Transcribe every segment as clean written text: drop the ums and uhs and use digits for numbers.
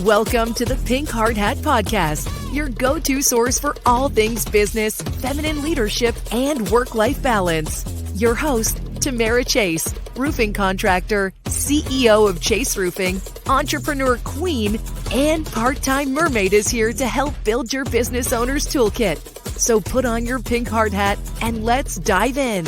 Welcome to the Pink Hard Hat Podcast, your go-to source for all things business, feminine leadership, and work-life balance. Your host, Tamara Chase, roofing contractor, CEO of Chase Roofing, entrepreneur queen, and part-time mermaid is here to help build your business owner's toolkit. So put on your pink hard hat and let's dive in.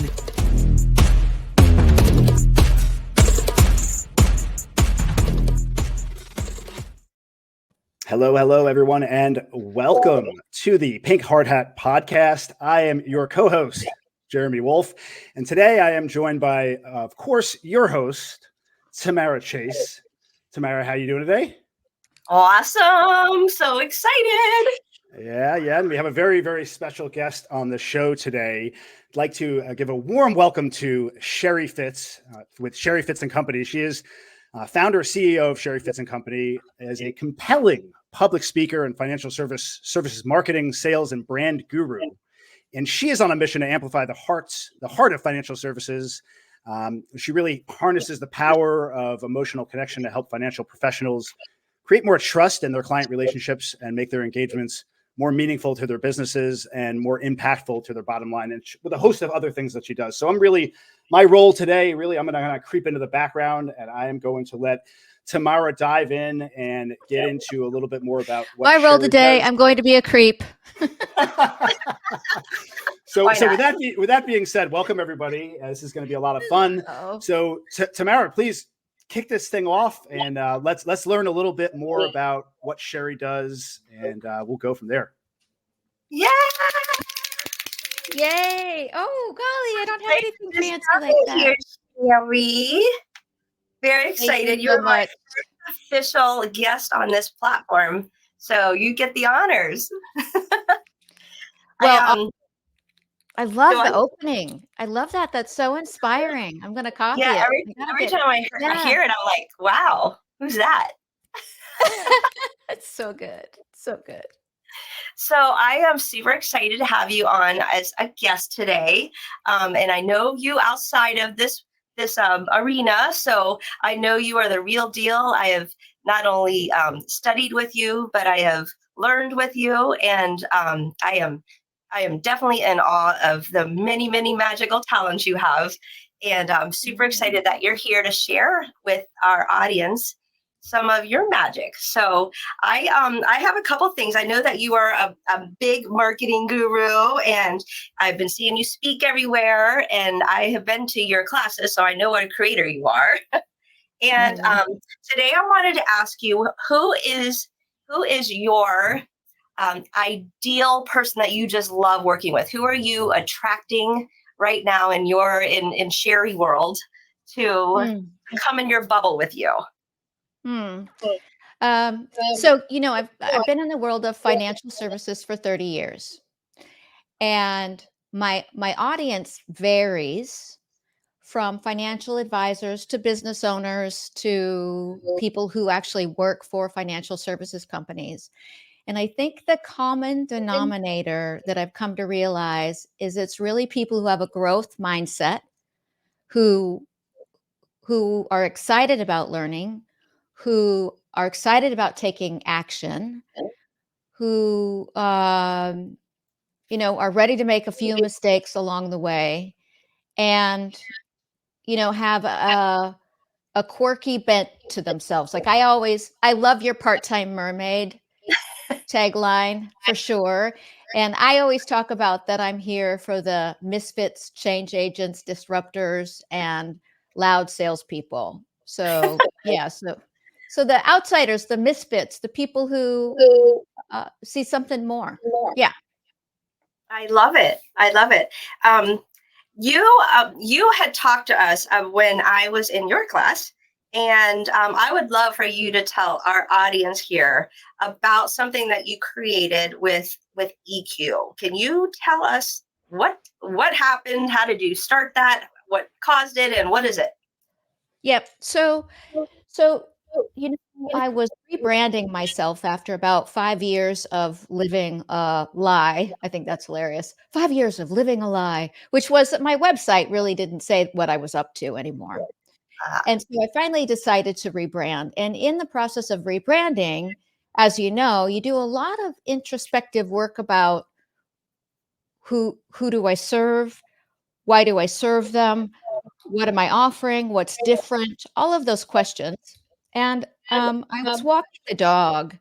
Hello, everyone, and welcome to the Pink Hard Hat Podcast. I am your co-host, Jeremy Wolf, and today I am joined by, of course, your host, Tamara Chase. Tamara, how are you doing today? Awesome. So excited. Yeah, and we have a very, very special guest on the show today. I'd like to give a warm welcome to Sheri Fitz with Sheri Fitz and Company. She is founder, CEO of Sheri Fitz and Company, is a compelling public speaker and financial services marketing, sales, and brand guru. And she is on a mission to amplify the heart of financial services. She really harnesses the power of emotional connection to help financial professionals create more trust in their client relationships and make their engagements more meaningful to their businesses and more impactful to their bottom line, and with a host of other things that she does. So my role today, I'm going to creep into the background, and I am going to let Tamara dive in and get into a little bit more about what my role Sheri today. does. I'm going to be a creep. So with that being said, welcome everybody. This is going to be a lot of fun. Oh. So Tamara, please kick this thing off, and let's learn a little bit more about what Sheri does, and we'll go from there. Yeah. Yay. Oh, golly, I don't have anything fancy like that. Here, Sheri. Very excited. You're my first official guest on this platform, so you get the honors. Well, I love the opening. I love that. That's so inspiring. I'm going to copy it. Every time I hear it, I'm like, wow, who's that? That's so good. So good. So I am super excited to have you on as a guest today. And I know you outside of this arena. So I know you are the real deal. I have not only studied with you, but I have learned with you. And I am definitely in awe of the many, many magical talents you have. And I'm super excited that you're here to share with our audience some of your magic. So I have a couple things. I know that you are a big marketing guru, and I've been seeing you speak everywhere, and I have been to your classes, so I know what a creator you are. And today I wanted to ask you, who is your ideal person that you just love working with? Who are you attracting right now in Sheri world to come in your bubble with you? So, I've been in the world of financial services for 30 years, and my audience varies from financial advisors to business owners to people who actually work for financial services companies. And I think the common denominator that I've come to realize is it's really people who have a growth mindset, who are excited about learning, who are excited about taking action, who are ready to make a few mistakes along the way, and have a quirky bent to themselves. Like I love your part-time mermaid tagline for sure. And I always talk about that I'm here for the misfits, change agents, disruptors, and loud salespeople. So yeah, so the outsiders, the misfits, the people who see something more. Yeah. I love it. You had talked to us when I was in your class, and I would love for you to tell our audience here about something that you created with EQ. Can you tell us what happened? How did you start that? What caused it, and what is it? Yep. So I was rebranding myself after about 5 years of living a lie. I think that's hilarious. 5 years of living a lie, which was that my website really didn't say what I was up to anymore. And so I finally decided to rebrand. And in the process of rebranding, as you know, you do a lot of introspective work about who do I serve? Why do I serve them? What am I offering? What's different? All of those questions. And I was walking the dog,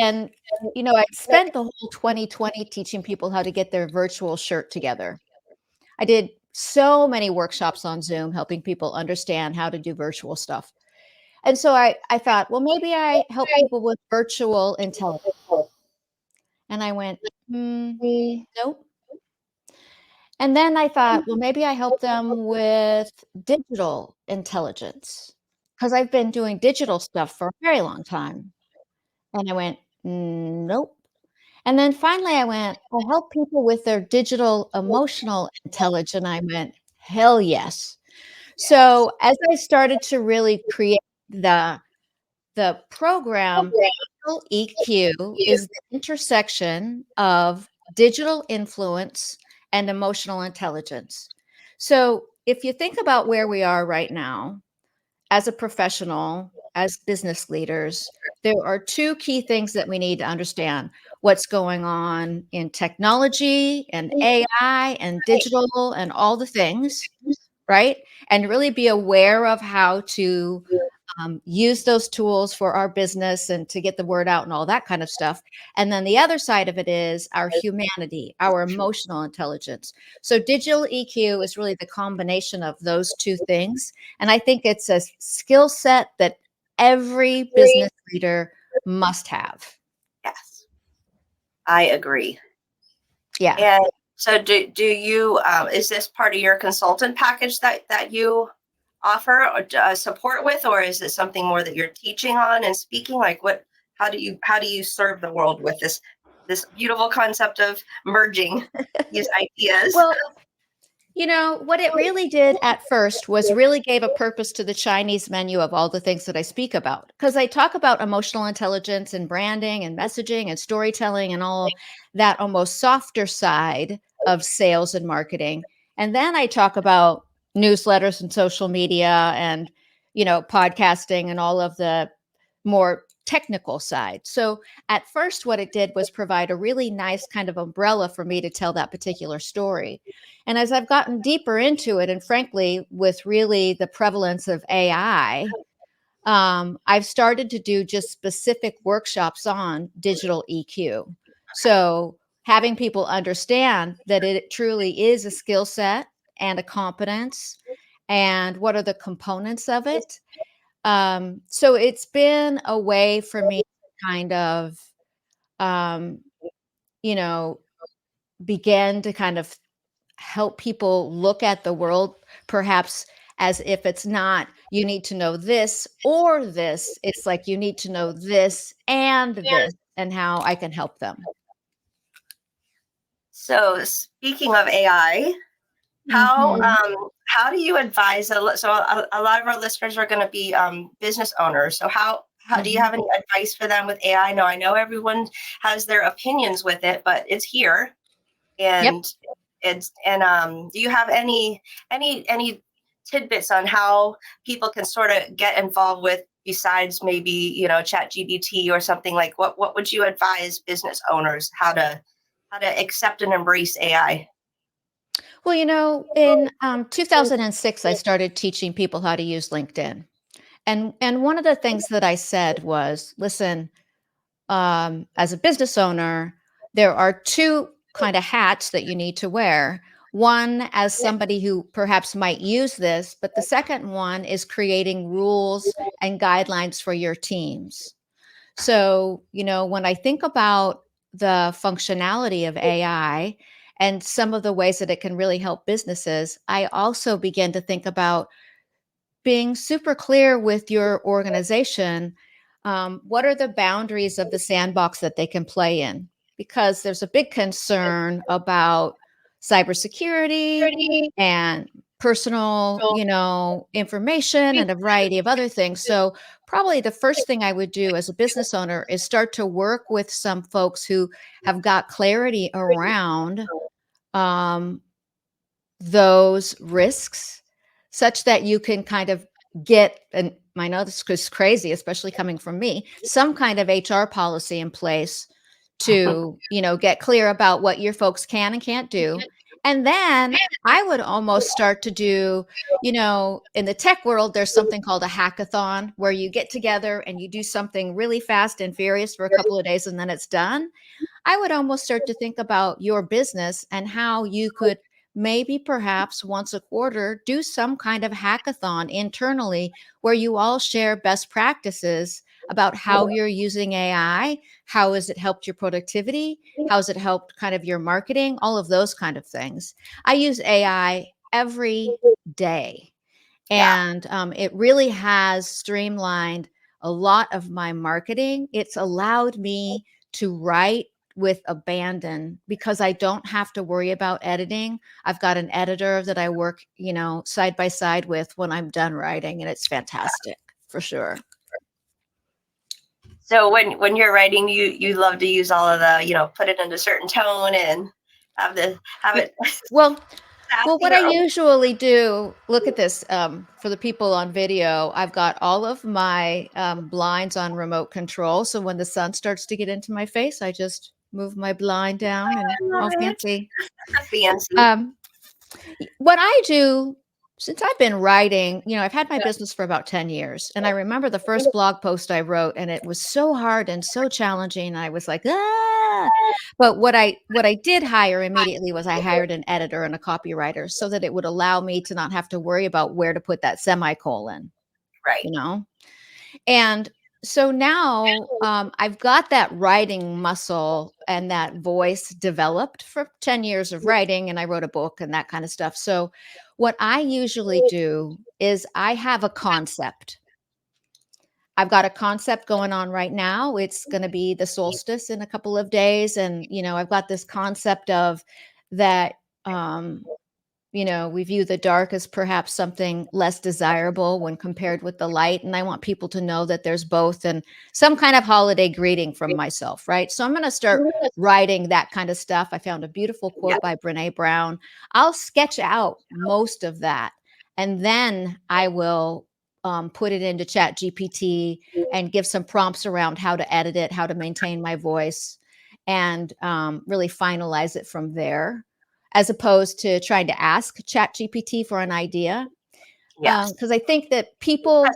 and I spent the whole 2020 teaching people how to get their virtual shirt together. I did so many workshops on Zoom helping people understand how to do virtual stuff. And so I thought, well, maybe I help people with virtual intelligence. And I went, nope. And then I thought, well, maybe I help them with digital intelligence because I've been doing digital stuff for a very long time. And I went, nope. And then finally I went, I help people with their digital emotional intelligence. And I went, hell yes. So as I started to really create the program, digital EQ is the intersection of digital influence and emotional intelligence. So if you think about where we are right now, as a professional, as business leaders, there are two key things that we need to understand: what's going on in technology and AI and digital and all the things, right? And really be aware of how to use those tools for our business and to get the word out and all that kind of stuff. And then the other side of it is our humanity, our emotional intelligence. So digital EQ is really the combination of those two things. And I think it's a skill set that every business leader must have. Yes, I agree. Yeah. And so do you, is this part of your consultant package that you offer or support with, or is it something more that you're teaching on and speaking? Like how do you serve the world with this beautiful concept of merging these ideas? Well, what it really did at first was really gave a purpose to the Chinese menu of all the things that I speak about. Because I talk about emotional intelligence and branding and messaging and storytelling and all that almost softer side of sales and marketing. And then I talk about newsletters and social media and, podcasting and all of the more technical side. So at first, what it did was provide a really nice kind of umbrella for me to tell that particular story. And as I've gotten deeper into it, and frankly, with really the prevalence of AI, I've started to do just specific workshops on digital EQ. So having people understand that it truly is a skill set and a competence, and what are the components of it. So it's been a way for me to kind of, um, you know, begin to kind of help people look at the world perhaps as if it's not you need to know this or this. It's like you need to know this and this, and how I can help them. So speaking of AI, how do you advise? So a lot of our listeners are going to be business owners. So how do you have any advice for them with AI? I know everyone has their opinions with it, but it's here, and do you have any tidbits on how people can sort of get involved with, besides maybe Chat GBT or something? Like what would you advise business owners how to accept and embrace AI? Well, in 2006, I started teaching people how to use LinkedIn. And one of the things that I said was, listen, as a business owner, there are two kind of hats that you need to wear. One as somebody who perhaps might use this, but the second one is creating rules and guidelines for your teams. So, when I think about the functionality of AI and some of the ways that it can really help businesses, I also begin to think about being super clear with your organization. What are the boundaries of the sandbox that they can play in? Because there's a big concern about cybersecurity and personal, information and a variety of other things. So probably the first thing I would do as a business owner is start to work with some folks who have got clarity around um, those risks, such that you can kind of get I know this is crazy, especially coming from me, some kind of HR policy in place to, get clear about what your folks can and can't do. And then I would almost start to do, in the tech world, there's something called a hackathon where you get together and you do something really fast and furious for a couple of days and then it's done. I would almost start to think about your business and how you could maybe perhaps once a quarter do some kind of hackathon internally where you all share best practices about how you're using AI, how has it helped your productivity, how has it helped kind of your marketing, all of those kind of things. I use AI every day. And it really has streamlined a lot of my marketing. It's allowed me to write with abandon because I don't have to worry about editing. I've got an editor that I work, side by side with when I'm done writing, and it's fantastic for sure. So when you're writing, you love to use all of the, put it in a certain tone and have it. Well, what I usually do, look at this, for the people on video, I've got all of my blinds on remote control. So when the sun starts to get into my face, I just move my blind down and all fancy. What I do, since I've been writing, I've had my business for about 10 years. And I remember the first blog post I wrote, and it was so hard and so challenging. I was like, ah. But what I did hire immediately was I hired an editor and a copywriter so that it would allow me to not have to worry about where to put that semicolon. Right. And so now I've got that writing muscle and that voice developed for 10 years of writing, and I wrote a book and that kind of stuff. So what I usually do is I have a concept. I've got a concept going on right now. It's going to be the solstice in a couple of days. And, I've got this concept of that, we view the dark as perhaps something less desirable when compared with the light. And I want people to know that there's both, and some kind of holiday greeting from myself, right? So I'm going to start writing that kind of stuff. I found a beautiful quote by Brene Brown. I'll sketch out most of that, and then I will put it into Chat GPT and give some prompts around how to edit it, how to maintain my voice, and really finalize it from there, as opposed to trying to ask Chat GPT for an idea. Because I think that people,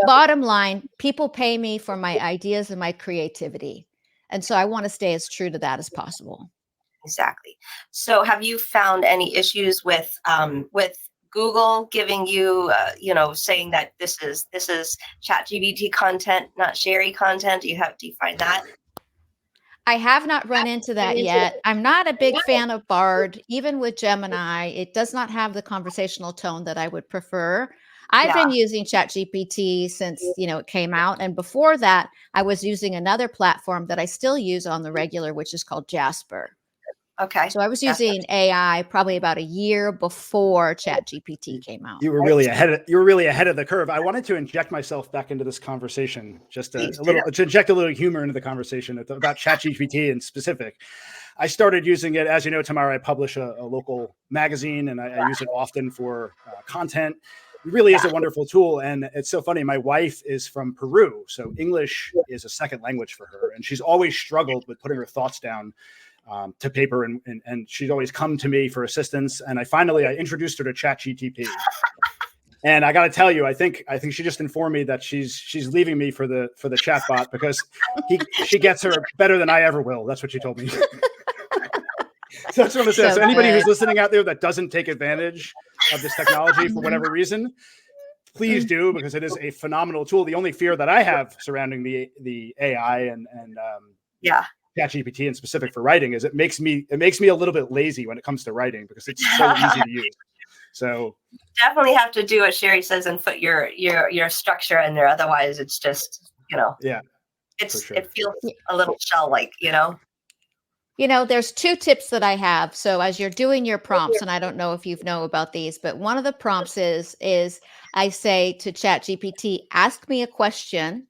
bottom line, people pay me for my ideas and my creativity. And so I want to stay as true to that as possible. Exactly. So have you found any issues with Google giving you, saying that this is ChatGPT content, not Sheri content? Do you find that? I have not run into that yet. I'm not a big fan of Bard. Even with Gemini, it does not have the conversational tone that I would prefer. I've been using ChatGPT since, it came out. And before that, I was using another platform that I still use on the regular, which is called Jasper. Okay. So I was using AI probably about a year before ChatGPT came out. You were really ahead of the curve. I wanted to inject myself back into this conversation, just to inject a little humor into the conversation about ChatGPT in specific. I started using it, as you know, Tamara. I publish a local magazine, and I use it often for content. It really is a wonderful tool, and it's so funny. My wife is from Peru, so English is a second language for her, and she's always struggled with putting her thoughts down to paper, and she'd always come to me for assistance. And I introduced her to ChatGPT. And I got to tell you, I think she just informed me that she's leaving me for the chatbot because she gets her better than I ever will. That's what she told me. So that's what I'm saying. So anybody who's listening out there that doesn't take advantage of this technology for whatever reason, please do, because it is a phenomenal tool. The only fear that I have surrounding the AI and ChatGPT in specific for writing is it makes me a little bit lazy when it comes to writing because it's so easy to use. So definitely have to do what Sheri says and put your structure in there. Otherwise, it's just it feels a little shell-like. There's two tips that I have. So as you're doing your prompts, and I don't know if you know about these, but one of the prompts is I say to ChatGPT, ask me a question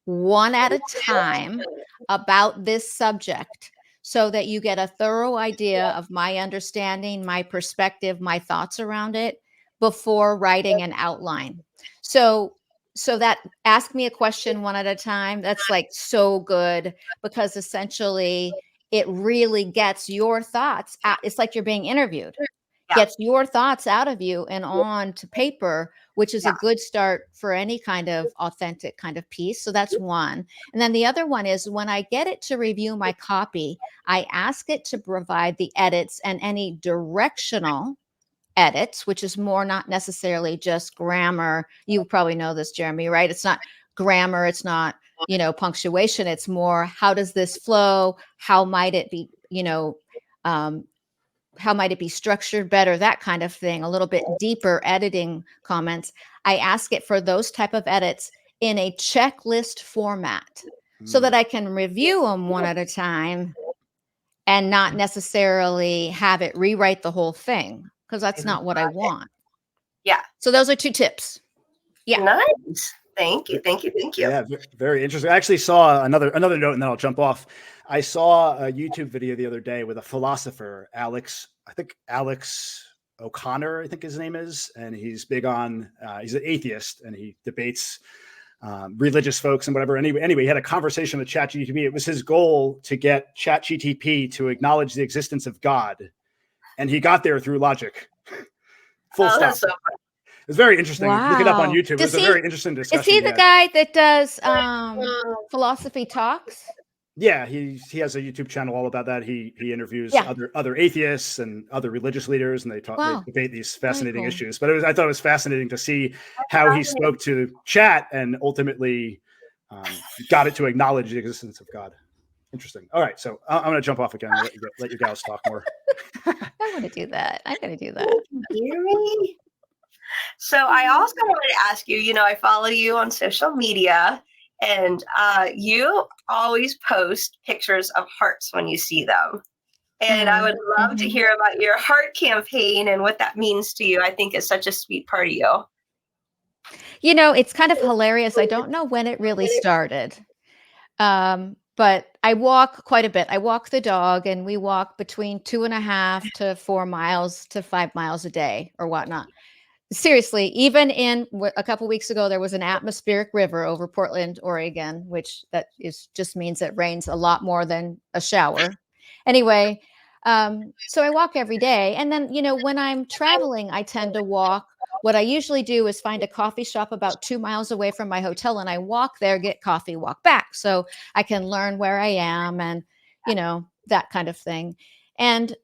one at a time about this subject so that you get a thorough idea of my understanding, my perspective, my thoughts around it before writing an outline. So that ask me a question one at a time, that's like so good, because essentially it really gets your thoughts out. It's like you're being interviewed. Yeah. Gets your thoughts out of you and on to paper, which is Yeah. a good start for any kind of authentic kind of piece. So that's one. And then the other one is, when I get it to review my copy, I ask it to provide the edits and any directional edits, which is more not necessarily just grammar. You probably know this, Jeremy, right? It's not grammar. It's not, punctuation. It's more, how does this flow? How might it be, how might it be structured better? That kind of thing. A little bit deeper editing comments. I ask it for those type of edits in a checklist format so that I can review them one at a time and not necessarily have it rewrite the whole thing, because that's not what I want. Yeah. So those are 2 tips. Yeah. Nice. Thank you. Thank you. Thank you. Yeah, very interesting. I actually saw another note, and then I'll jump off. I saw a YouTube video the other day with a philosopher, Alex O'Connor, I think his name is, and he's big on. He's an atheist, and he debates religious folks and whatever. Anyway, he had a conversation with ChatGPT. It was his goal to get ChatGPT to acknowledge the existence of God, and he got there through logic. Full stop. That's so fun. It's very interesting. Wow. Look it up on YouTube. It's a very interesting discussion. Is he the guy that does philosophy talks? Yeah, he has a YouTube channel all about that. He interviews other atheists and other religious leaders, and they debate these fascinating issues. But I thought it was fascinating to see how he spoke to chat and ultimately got it to acknowledge the existence of God. Interesting. All right, so I'm going to jump off again. Let you guys talk more. I want to do that. I'm going to do that. You hear me? So I also wanted to ask you, I follow you on social media, and you always post pictures of hearts when you see them. And I would love to hear about your heart campaign and what that means to you. I think it's such a sweet part of you. It's kind of hilarious. I don't know when it really started. But I walk quite a bit. I walk the dog, and we walk between 2.5 to 4 miles to 5 miles a day or whatnot. Seriously, even in a couple weeks ago, there was an atmospheric river over Portland, Oregon, which just means it rains a lot more than a shower. Anyway, so I walk every day. And then, when I'm traveling, I tend to walk. What I usually do is find a coffee shop about 2 miles away from my hotel, and I walk there, get coffee, walk back, so I can learn where I am and, that kind of thing. And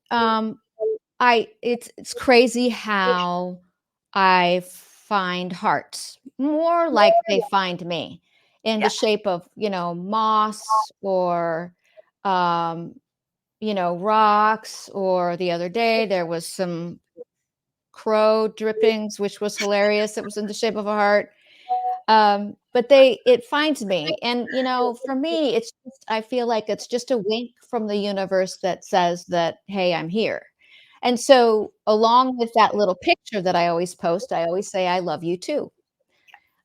it's crazy how I find hearts more like they find me in the shape of, moss or, rocks. Or the other day there was some crow drippings, which was hilarious. It was in the shape of a heart. But it finds me. And, for me, I feel like it's just a wink from the universe that says that, hey, I'm here. And so along with that little picture that I always post, I always say, I love you too.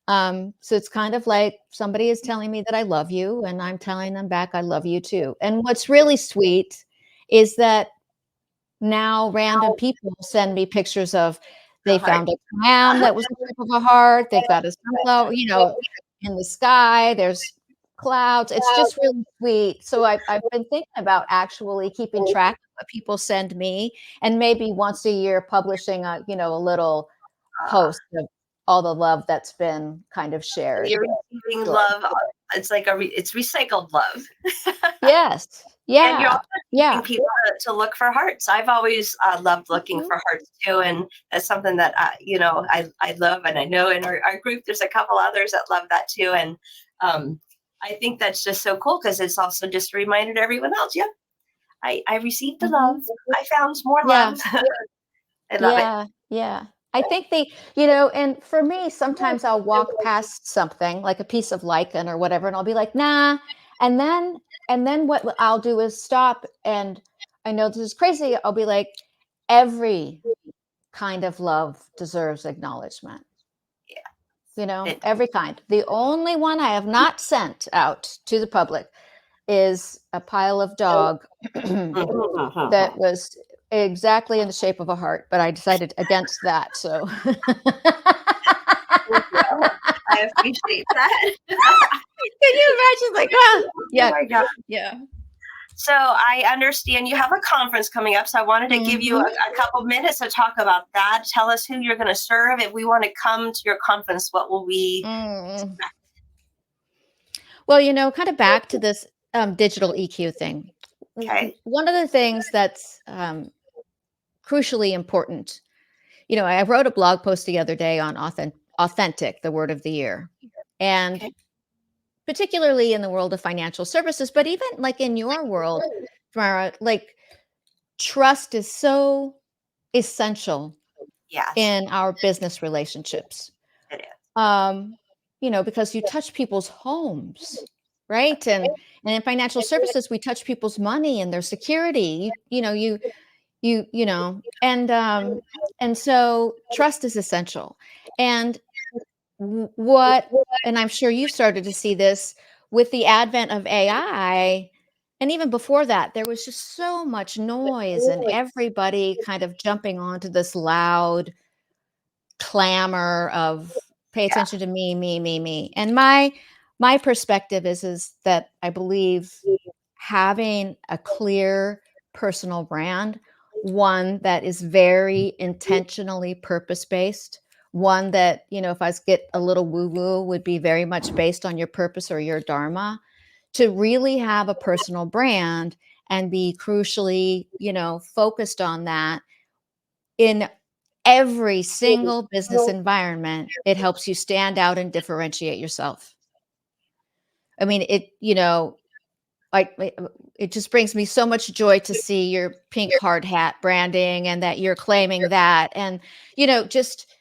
So it's kind of like somebody is telling me that I love you, and I'm telling them back, I love you too. And what's really sweet is that now random people send me pictures of, they found a clam that was the shape of a heart. They've got a sunflower, in the sky. There's clouds. It's just really sweet. So I've been thinking about actually keeping track of what people send me, and maybe once a year publishing a little post of all the love that's been kind of shared. You're receiving love. It's like it's recycled love. Yes. Yeah. And you're also teaching people to look for hearts. I've always loved looking for hearts too, and that's something that I love, and I know in our group there's a couple others that love that too, and I think that's just so cool, because it's also just a reminder to everyone else. Yep, I received the love. I found more love. I love it. Yeah. I think and for me, sometimes I'll walk past something like a piece of lichen or whatever, and I'll be like, nah. And then what I'll do is stop. And I know this is crazy. I'll be like, every kind of love deserves acknowledgement. Yeah. Every kind. The only one I have not sent out to the public is a pile of dog that was exactly in the shape of a heart, but I decided against that. So I appreciate that. Can you imagine? Like, yeah, Oh my God. yeah. So I understand you have a conference coming up. So I wanted to give you a couple minutes to talk about that. Tell us who you're going to serve. If we want to come to your conference, what will we expect? Well, kind of back to this digital EQ thing. Okay. One of the things that's crucially important, I wrote a blog post the other day on authentic, the word of the year. And Okay. particularly in the world of financial services, but even like in your world, Tamara, like trust is so essential Yes, in our business relationships. it is. Because you touch people's homes, right? And in financial services, we touch people's money and their security. And so trust is essential. And and I'm sure you started to see this with the advent of AI. And even before that, there was just so much noise and everybody kind of jumping onto this loud clamor of pay Yeah. attention to me, me, me, me. And my perspective is that I believe having a clear personal brand, one that is very intentionally purpose-based, one that, if I get a little woo-woo, would be very much based on your purpose or your dharma, to really have a personal brand and be crucially, focused on that in every single business environment. It helps you stand out and differentiate yourself. I mean, it just brings me so much joy to see your pink hard hat branding and that you're claiming that. And, just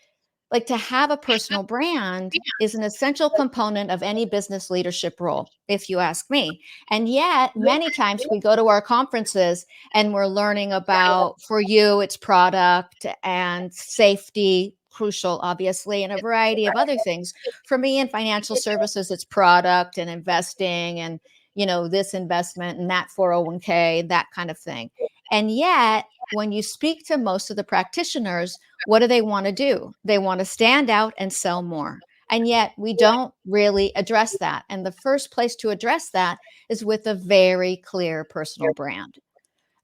like to have a personal brand is an essential component of any business leadership role, if you ask me. And yet, many times we go to our conferences and we're learning about, for you, it's product and safety, crucial, obviously, and a variety of other things. For me in financial services, it's product and investing and, this investment and that 401k, that kind of thing. And yet, when you speak to most of the practitioners, what do they want to do? They want to stand out and sell more. And yet we don't really address that. And the first place to address that is with a very clear personal brand.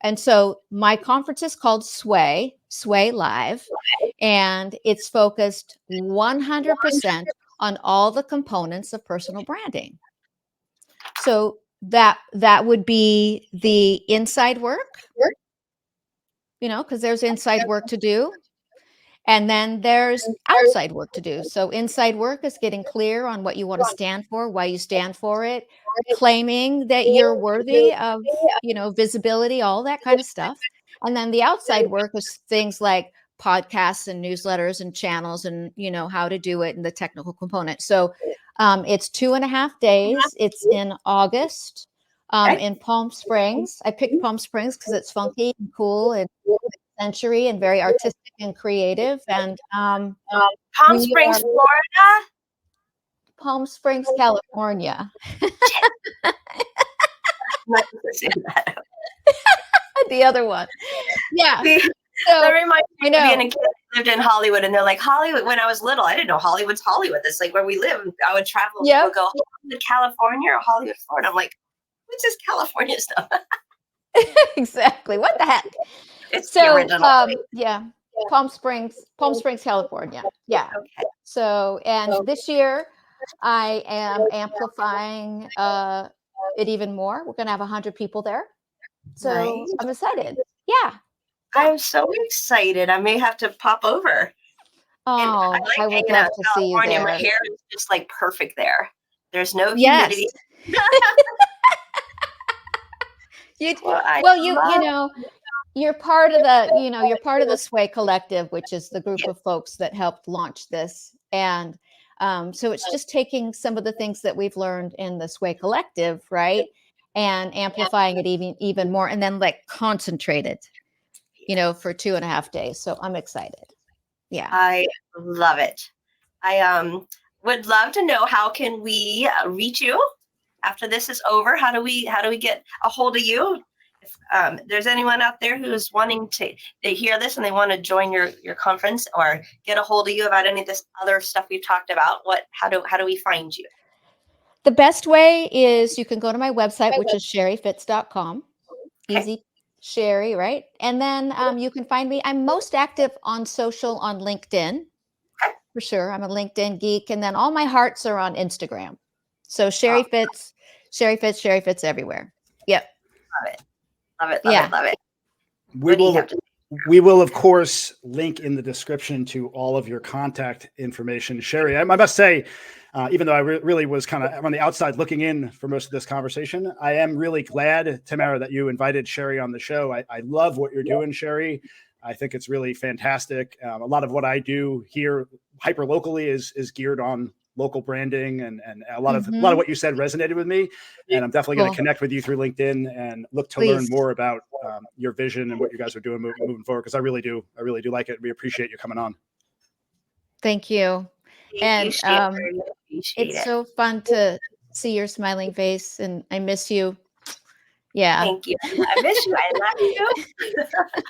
And so my conference is called Sway Live, and it's focused 100% on all the components of personal branding. So that would be the inside work, because there's inside work to do. And then there's outside work to do. So inside work is getting clear on what you want to stand for, why you stand for it, claiming that you're worthy of, visibility, all that kind of stuff. And then the outside work is things like podcasts and newsletters and channels and, how to do it and the technical component. So it's 2.5 days. It's in August in Palm Springs. I picked Palm Springs because it's funky and cool and century and very artistic and creative. And Palm Springs, Florida. Palm Springs, California. The other one. Yeah. That reminds me of being a kid who lived in Hollywood, and they're like, Hollywood. When I was little, I didn't know Hollywood's Hollywood. It's like where we live. I would travel, go Hollywood, California, or Hollywood, Florida. I'm like, what's this California stuff? Exactly. What the heck? It's the original. Palm Springs, California. Yeah. Okay. So, and this year I am amplifying it even more. We're going to have 100 people there. So nice. I'm excited. Yeah. I'm so excited. I may have to pop over. Oh, I would love to see you there. My hair is just like perfect there. There's no humidity. You're part of the, you're part of the Sway Collective, which is the group of folks that helped launch this. And so it's just taking some of the things that we've learned in the Sway Collective, right? And amplifying it even more, and then like concentrated, for 2.5 days. So I'm excited. Yeah. I love it. I would love to know, how can we reach you after this is over? How do we get a hold of you? If there's anyone out there who's wanting to, they hear this and they want to join your conference or get a hold of you about any of this other stuff we've talked about, how do we find you? The best way is you can go to my website, which is sherifitz.com. Okay. Easy, Sheri, right? And then you can find me. I'm most active on social on LinkedIn, for sure. I'm a LinkedIn geek. And then all my hearts are on Instagram. So Sheri Fitz, Sheri Fitz, Sheri Fitz everywhere. Yep. Love it. Love it. Yeah. Love it. We will, of course, link in the description to all of your contact information. Sheri, I must say, even though I really was kind of on the outside looking in for most of this conversation, I am really glad, Tamara, that you invited Sheri on the show. I love what you're doing, Sheri. I think it's really fantastic. A lot of what I do here hyper locally is geared on local branding, and a lot of what you said resonated with me, and I'm definitely going to connect with you through LinkedIn and look to learn more about your vision and what you guys are doing moving forward, because I really do like it. We appreciate you coming on. Thank you. And it's so fun to see your smiling face, and I miss you. Yeah. Thank you. I miss you. I love you.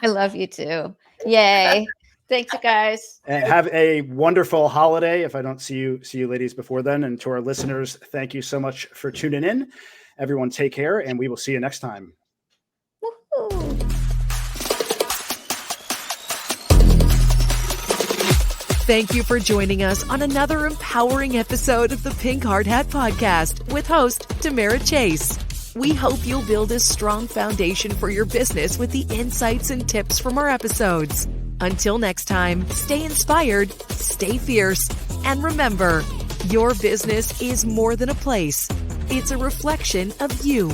I love you too. Yay. Thanks, you guys. And have a wonderful holiday if I don't see you ladies before then. And to our listeners, thank you so much for tuning in. Everyone take care, and we will see you next time. Woo-hoo. Thank you for joining us on another empowering episode of the Pink Hard Hat Podcast with host Tamara Chase. We hope you'll build a strong foundation for your business with the insights and tips from our episodes. Until next time, stay inspired, stay fierce, and remember, your business is more than a place. It's a reflection of you.